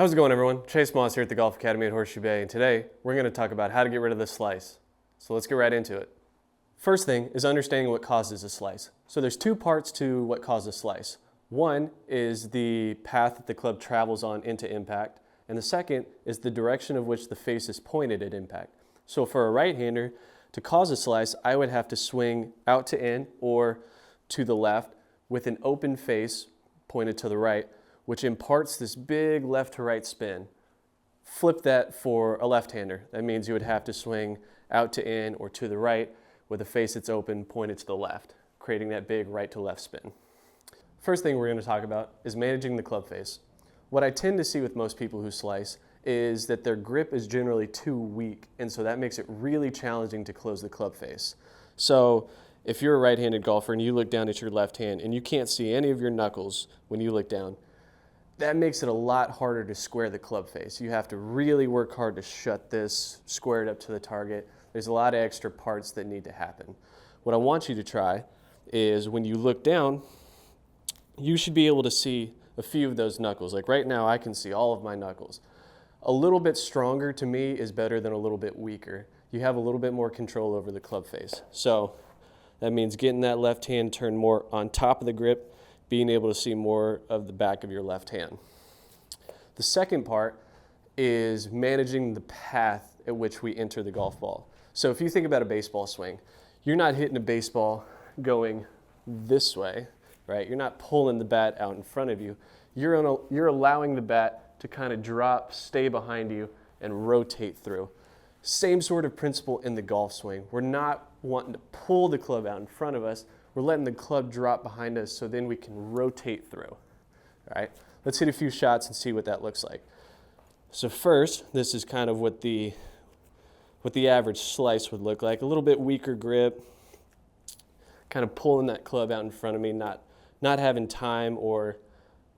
How's it going, everyone? Chase Moss here at the Golf Academy at Horseshoe Bay, and today we're going to talk about how to get rid of the slice. So let's get right into it. First thing is understanding what causes a slice. So there's two parts to what causes a slice. One is the path that the club travels on into impact, and the second is the direction of which the face is pointed at impact. So for a right-hander, to cause a slice, I would have to swing out to in or to the left with an open face pointed to the right, which imparts this big left to right spin. Flip that for a left-hander. That means you would have to swing out to in or to the right with a face that's open pointed to the left, creating that big right to left spin. First thing we're going to talk about is managing the club face. What I tend to see with most people who slice is that their grip is generally too weak, and so that makes it really challenging to close the club face. So if you're a right-handed golfer and you look down at your left hand and you can't see any of your knuckles when you look down, that makes it a lot harder to square the club face. You have to really work hard to shut this, square it up to the target. There's a lot of extra parts that need to happen. What I want you to try is when you look down, you should be able to see a few of those knuckles. Like right now, I can see all of my knuckles. A little bit stronger to me is better than a little bit weaker. You have a little bit more control over the club face. So that means getting that left hand turned more on top of the grip, being able to see more of the back of your left hand. The second part is managing the path at which we enter the golf ball. So if you think about a baseball swing, you're not hitting a baseball going this way, right? You're not pulling the bat out in front of you. You're allowing the bat to kind of drop, stay behind you, and rotate through. Same sort of principle in the golf swing. We're not wanting to pull the club out in front of us. We're letting the club drop behind us so then we can rotate through. All right, let's hit a few shots and see what that looks like. So first, this is kind of what the average slice would look like. A little bit weaker grip, kind of pulling that club out in front of me, not having time or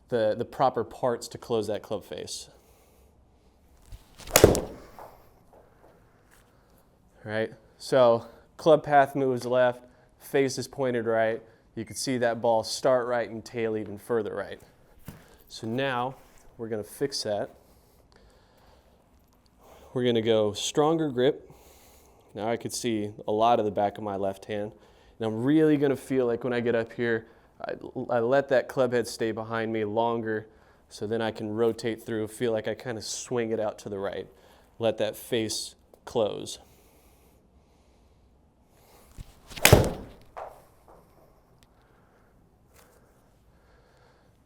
the proper parts to close that club face. All right, so club path moves left, face is pointed right. You can see that ball start right and tail even further right. So now we're going to fix that. We're going to go stronger grip. Now I could see a lot of the back of my left hand. And I'm really going to feel like when I get up here, I let that club head stay behind me longer so then I can rotate through, feel like I kind of swing it out to the right. Let that face close.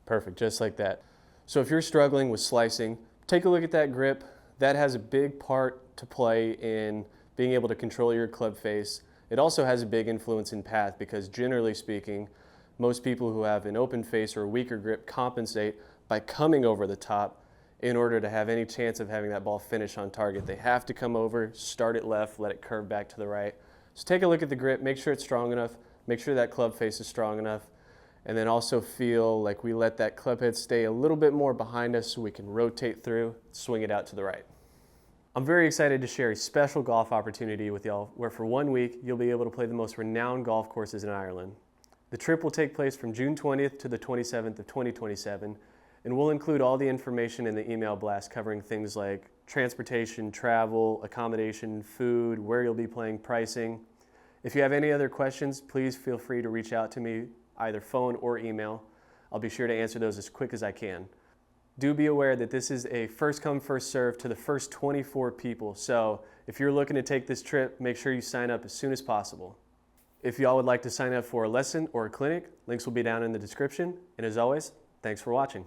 Perfect, just like that. So if you're struggling with slicing, take a look at that grip. That has a big part to play in being able to control your club face. It also has a big influence in path because generally speaking, most people who have an open face or a weaker grip compensate by coming over the top in order to have any chance of having that ball finish on target. They have to come over, start it left, let it curve back to the right. So take a look at the grip, make sure it's strong enough, make sure that club face is strong enough, and then also feel like we let that club head stay a little bit more behind us so we can rotate through, swing it out to the right. I'm very excited to share a special golf opportunity with y'all where for 1 week you'll be able to play the most renowned golf courses in Ireland. The trip will take place from June 20th to the 27th of 2027, and we'll include all the information in the email blast covering things like transportation, travel, accommodation, food, where you'll be playing, pricing. If you have any other questions, please feel free to reach out to me, either phone or email. I'll be sure to answer those as quick as I can. Do be aware that this is a first come, first serve to the first 24 people. So if you're looking to take this trip, make sure you sign up as soon as possible. If y'all would like to sign up for a lesson or a clinic, links will be down in the description. And as always, thanks for watching.